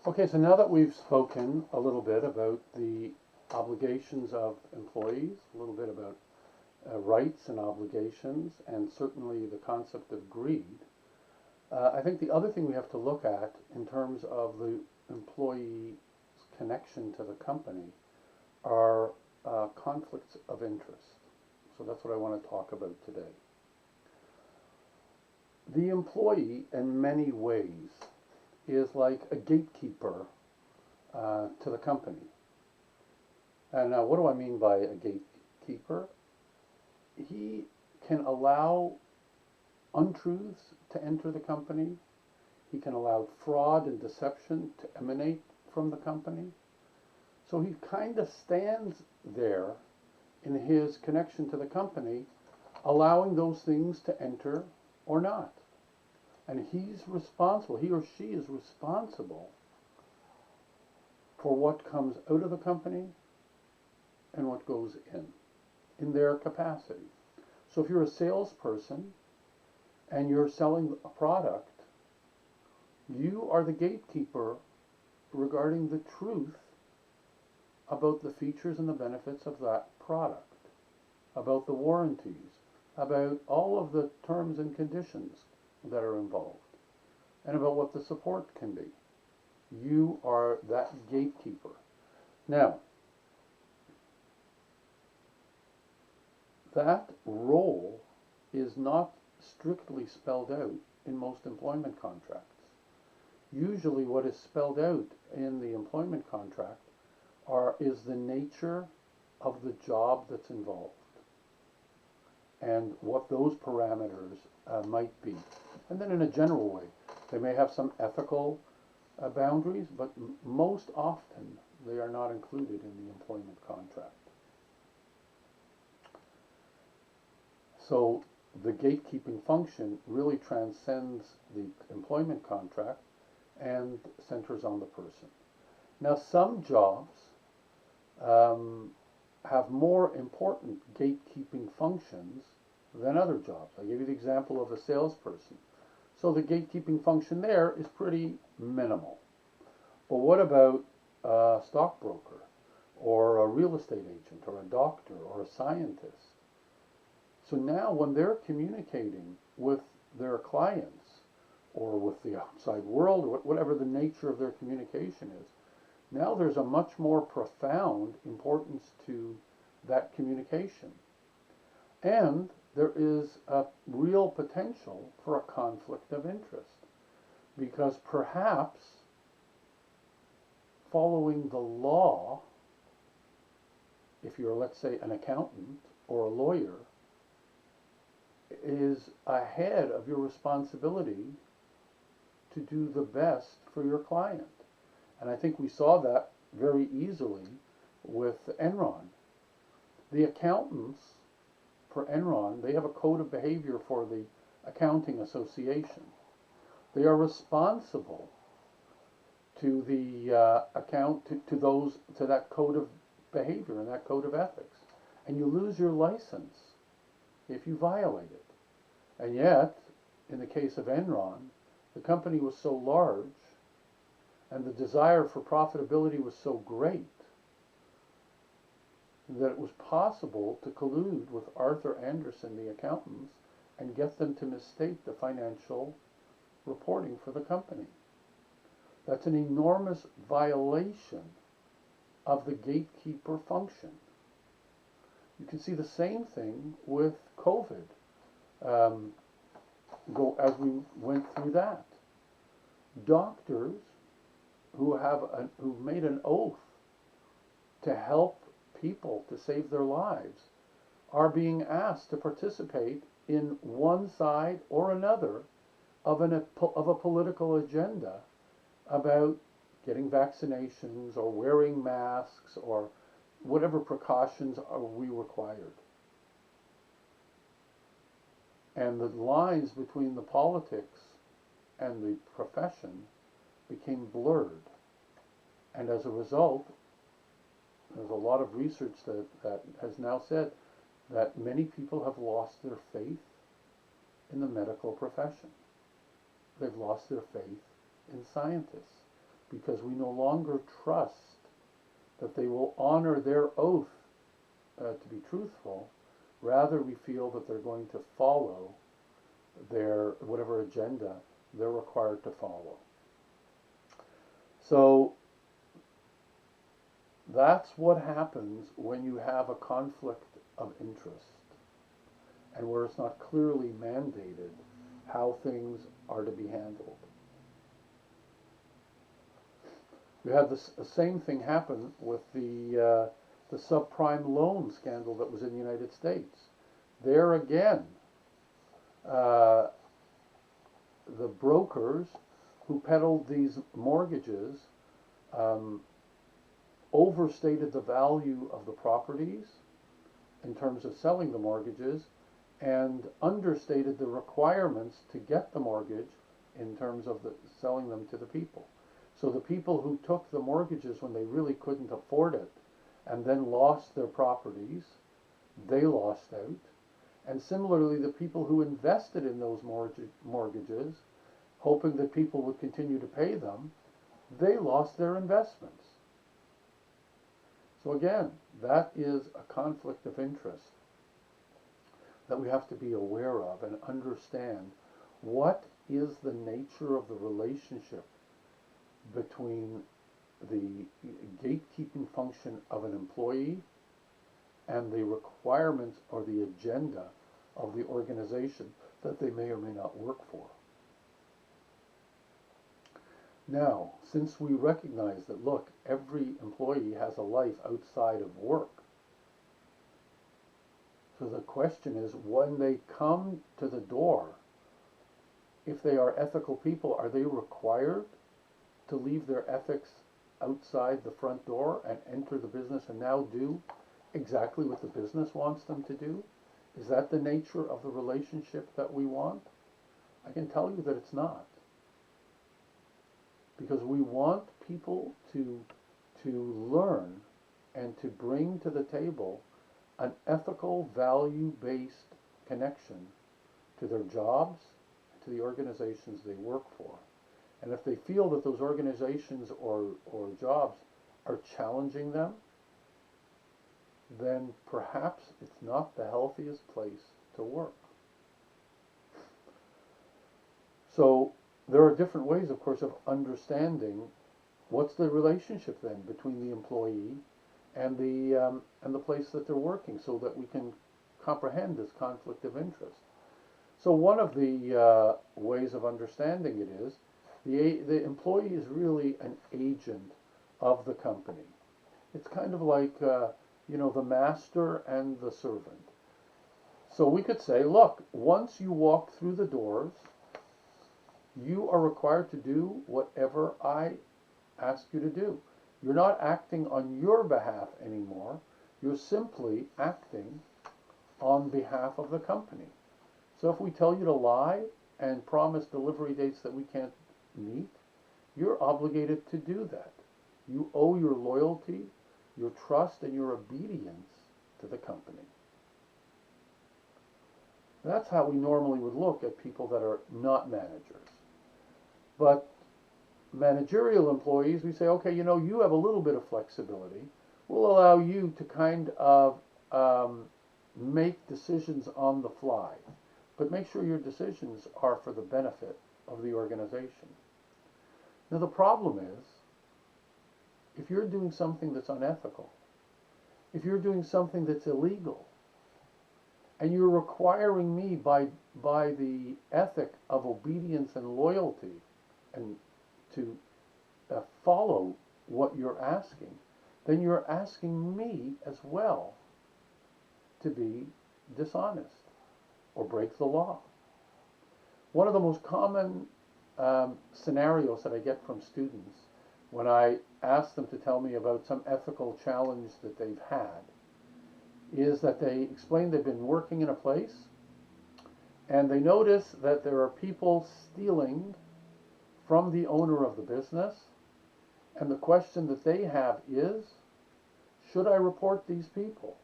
Okay, so now that we've spoken a little bit about the obligations of employees, a little bit about rights and obligations, and certainly the concept of greed, I think the other thing we have to look at in terms of the employee's connection to the company are conflicts of interest. So that's what I want to talk about today. The employee, in many ways, is like a gatekeeper to the company. And now, what do I mean by a gatekeeper? He can allow untruths to enter the company. He can allow fraud and deception to emanate from the company. So he kind of stands there in his connection to the company, allowing those things to enter or not. And he's responsible, he or she is responsible for what comes out of the company and what goes in their capacity. So if you're a salesperson and you're selling a product, you are the gatekeeper regarding the truth about the features and the benefits of that product, about the warranties, about all of the terms and conditions that are involved, and about what the support can be. You are that gatekeeper. Now, that role is not strictly spelled out in most employment contracts. Usually what is spelled out in the employment contract is the nature of the job that's involved and what those parameters might be. And then in a general way, they may have some ethical boundaries, but most often they are not included in the employment contract. So the gatekeeping function really transcends the employment contract and centers on the person. Now, some jobs have more important gatekeeping functions than other jobs. I gave you the example of a salesperson. So the gatekeeping function there is pretty minimal. But what about a stockbroker or a real estate agent or a doctor or a scientist? So now when they're communicating with their clients or with the outside world, or whatever the nature of their communication is, now there's a much more profound importance to that communication. And there is a real potential for a conflict of interest, because perhaps following the law, if you're, let's say, an accountant or a lawyer, is ahead of your responsibility to do the best for your client. And I think we saw that very easily with Enron. The accountants for Enron, they have a code of behavior for the Accounting Association. They are responsible to the to that code of behavior and that code of ethics. And you lose your license if you violate it. And yet, in the case of Enron, the company was so large and the desire for profitability was so great that it was possible to collude with Arthur Andersen, the accountants, and get them to misstate the financial reporting for the company. That's an enormous violation of the gatekeeper function. You can see the same thing with COVID. As we went through that, doctors who've made an oath to help people to save their lives are being asked to participate in one side or another of a political agenda about getting vaccinations or wearing masks or whatever precautions are we required. And the lines between the politics and the profession became blurred. And as a result, there's a lot of research that has now said that many people have lost their faith in the medical profession. They've lost their faith in scientists because we no longer trust that they will honor their oath to be truthful. Rather, we feel that they're going to follow their whatever agenda they're required to follow. So that's what happens when you have a conflict of interest and where it's not clearly mandated how things are to be handled. We had the same thing happen with the subprime loan scandal that was in the United States. There again, the brokers who peddled these mortgages overstated the value of the properties in terms of selling the mortgages and understated the requirements to get the mortgage in terms of selling them to the people. So the people who took the mortgages when they really couldn't afford it and then lost their properties, they lost out. And similarly, the people who invested in those mortgages, hoping that people would continue to pay them, they lost their investments. So again, that is a conflict of interest that we have to be aware of and understand what is the nature of the relationship between the gatekeeping function of an employee and the requirements or the agenda of the organization that they may or may not work for. Now, since we recognize that, look, every employee has a life outside of work, so the question is, when they come to the door, if they are ethical people, are they required to leave their ethics outside the front door and enter the business and now do exactly what the business wants them to do? Is that the nature of the relationship that we want? I can tell you that it's not. Because we want people to learn and to bring to the table an ethical, value-based connection to their jobs, to the organizations they work for. And if they feel that those organizations or jobs are challenging them, then perhaps it's not the healthiest place to work. So there are different ways, of course, of understanding what's the relationship then between the employee and the place that they're working, so that we can comprehend this conflict of interest. So one of the ways of understanding it is the employee is really an agent of the company. It's kind of like the master and the servant. So we could say, look, once you walk through the doors, you are required to do whatever I ask you to do. You're not acting on your behalf anymore. You're simply acting on behalf of the company. So if we tell you to lie and promise delivery dates that we can't meet, you're obligated to do that. You owe your loyalty, your trust, and your obedience to the company. That's how we normally would look at people that are not managers. But managerial employees, we say, okay, you have a little bit of flexibility. We'll allow you to kind of make decisions on the fly, but make sure your decisions are for the benefit of the organization. Now the problem is, if you're doing something that's unethical, if you're doing something that's illegal, and you're requiring me by the ethic of obedience and loyalty and to follow what you're asking, then you're asking me as well to be dishonest or break the law. One of the most common scenarios that I get from students when I ask them to tell me about some ethical challenge that they've had is that they explain they've been working in a place and they notice that there are people stealing from the owner of the business, and the question that they have is, should I report these people?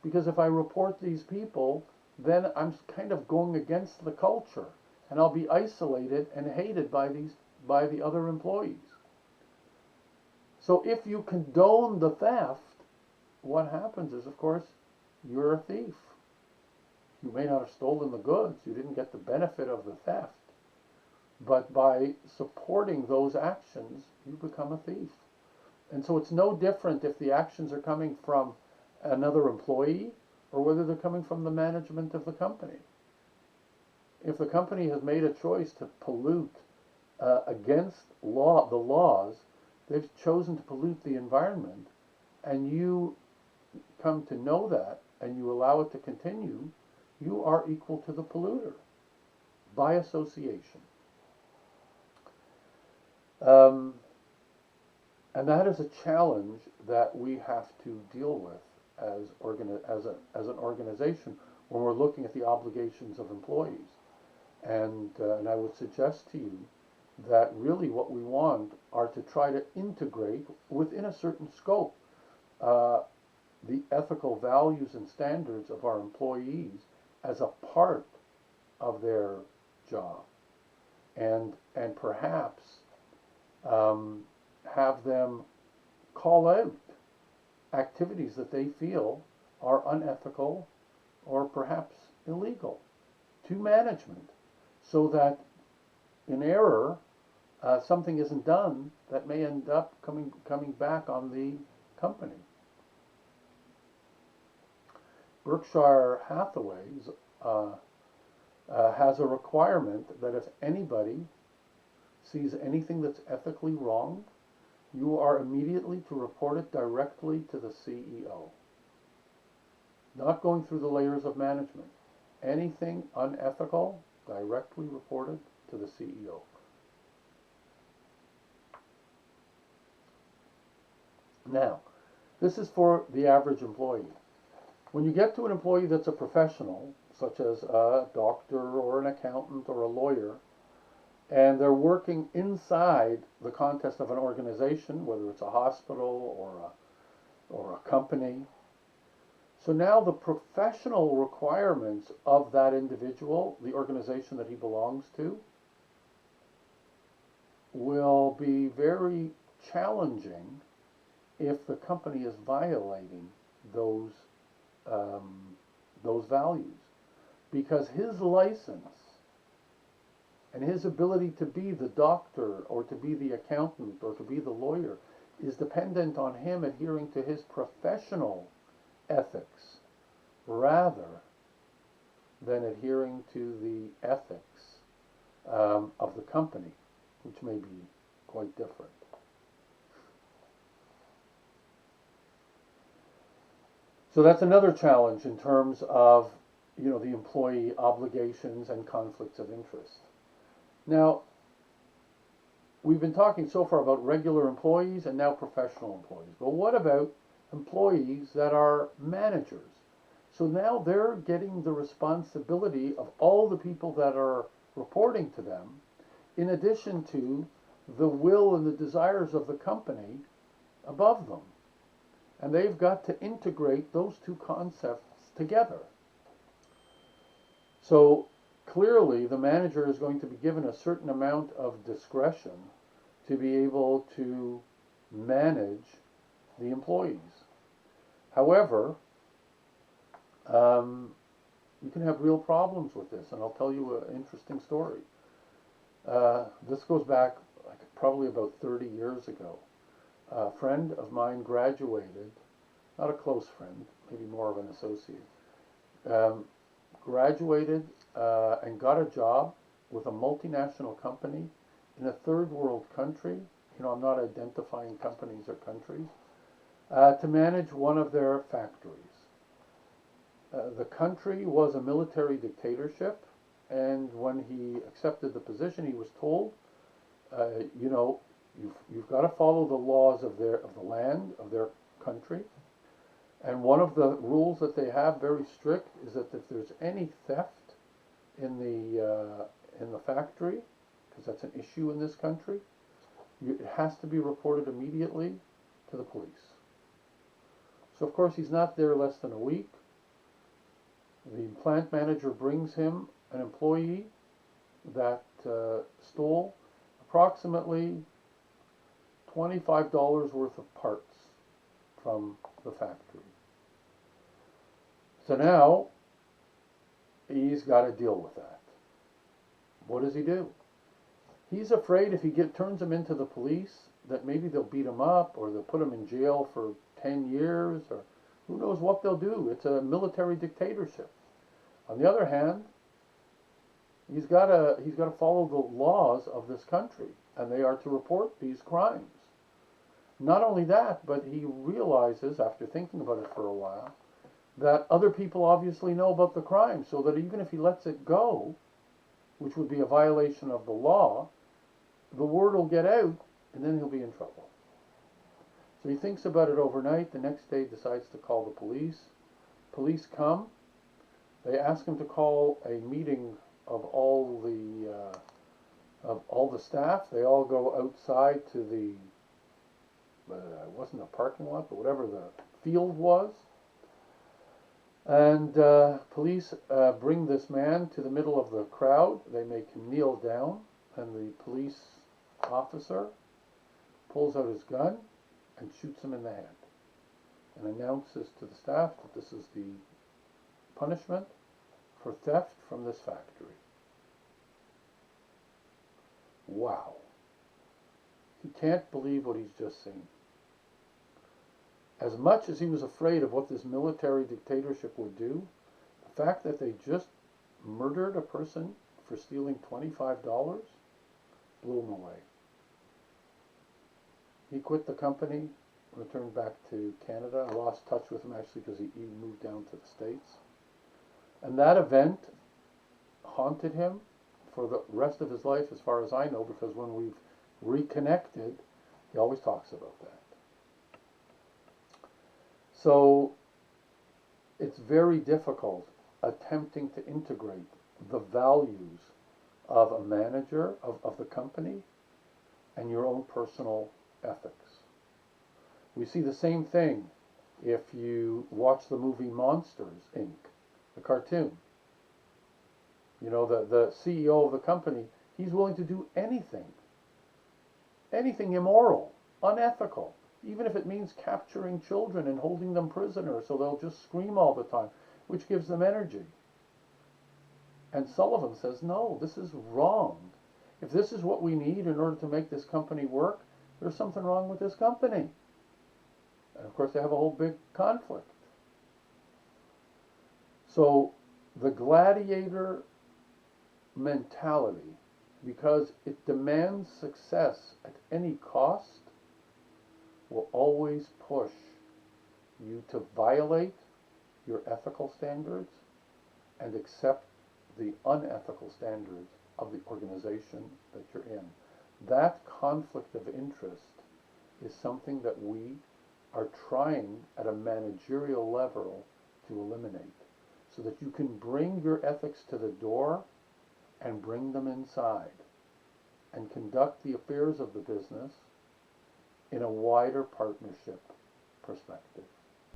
Because if I report these people, then I'm kind of going against the culture, and I'll be isolated and hated by the other employees. So if you condone the theft, what happens is, of course, you're a thief. You may not have stolen the goods, you didn't get the benefit of the theft, but by supporting those actions, you become a thief. And so it's no different if the actions are coming from another employee or whether they're coming from the management of the company. If the company has made a choice to pollute against the laws, they've chosen to pollute the environment, and you come to know that and you allow it to continue, you are equal to the polluter by association. And that is a challenge that we have to deal with as an organization when we're looking at the obligations of employees. And I would suggest to you that really what we want are to try to integrate within a certain scope the ethical values and standards of our employees as a part of their job, and perhaps have them call out activities that they feel are unethical or perhaps illegal to management, so that in error something isn't done that may end up coming back on the company. Berkshire Hathaway has a requirement that if anybody sees anything that's ethically wrong, you are immediately to report it directly to the CEO. Not going through the layers of management. Anything unethical, directly reported to the CEO. Now, this is for the average employee. When you get to an employee that's a professional, such as a doctor or an accountant or a lawyer, and they're working inside the context of an organization, whether it's a hospital or a company. So now the professional requirements of that individual, the organization that he belongs to, will be very challenging if the company is violating those values, because his license and his ability to be the doctor or to be the accountant or to be the lawyer is dependent on him adhering to his professional ethics rather than adhering to the ethics of the company, which may be quite different. So that's another challenge in terms of, the employee obligations and conflicts of interest. Now, we've been talking so far about regular employees and now professional employees. But what about employees that are managers? So now they're getting the responsibility of all the people that are reporting to them, in addition to the will and the desires of the company above them. And they've got to integrate those two concepts together. So clearly, the manager is going to be given a certain amount of discretion to be able to manage the employees. However, you can have real problems with this, and I'll tell you an interesting story. This goes back probably about 30 years ago. A friend of mine graduated, not a close friend, maybe more of an associate, graduated and got a job with a multinational company in a third world country. I'm not identifying companies or countries, to manage one of their factories. The country was a military dictatorship, and when he accepted the position, he was told, you've got to follow the laws of the land of their country. And one of the rules that they have, very strict, is that if there's any theft in the factory, because that's an issue in this country, it has to be reported immediately to the police. So of course he's not there less than a week. The plant manager brings him an employee that stole approximately $25 worth of parts from the factory. So now he's got to deal with that. What does he do? He's afraid if he turns him into the police that maybe they'll beat him up or they'll put him in jail for 10 years or who knows what they'll do. It's a military dictatorship. On the other hand, he's got to follow the laws of this country, and they are to report these crimes. Not only that, but he realizes, after thinking about it for a while, that other people obviously know about the crime, so that even if he lets it go, which would be a violation of the law, the word will get out, and then he'll be in trouble. So he thinks about it overnight. The next day decides to call the police. Police come. They ask him to call a meeting of all the staff. They all go outside to the it wasn't a parking lot, but whatever the field was. And police bring this man to the middle of the crowd. They make him kneel down, and the police officer pulls out his gun and shoots him in the head and announces to the staff that this is the punishment for theft from this factory. Wow. He can't believe what he's just seen. As much as he was afraid of what this military dictatorship would do, the fact that they just murdered a person for stealing $25 blew him away. He quit the company, returned back to Canada. I lost touch with him actually because he moved down to the States. And that event haunted him for the rest of his life, as far as I know, because when we've reconnected, he always talks about that. So it's very difficult attempting to integrate the values of a manager of the company and your own personal ethics. We see the same thing if you watch the movie Monsters, Inc., the cartoon. You know, the CEO of the company, he's willing to do anything immoral, unethical, even if it means capturing children and holding them prisoner so they'll just scream all the time, which gives them energy. And Sullivan says, no, this is wrong. If this is what we need in order to make this company work, there's something wrong with this company. And of course they have a whole big conflict. So the gladiator mentality, because it demands success at any cost, will always push you to violate your ethical standards and accept the unethical standards of the organization that you're in. That conflict of interest is something that we are trying at a managerial level to eliminate, so that you can bring your ethics to the door and bring them inside and conduct the affairs of the business in a wider partnership perspective.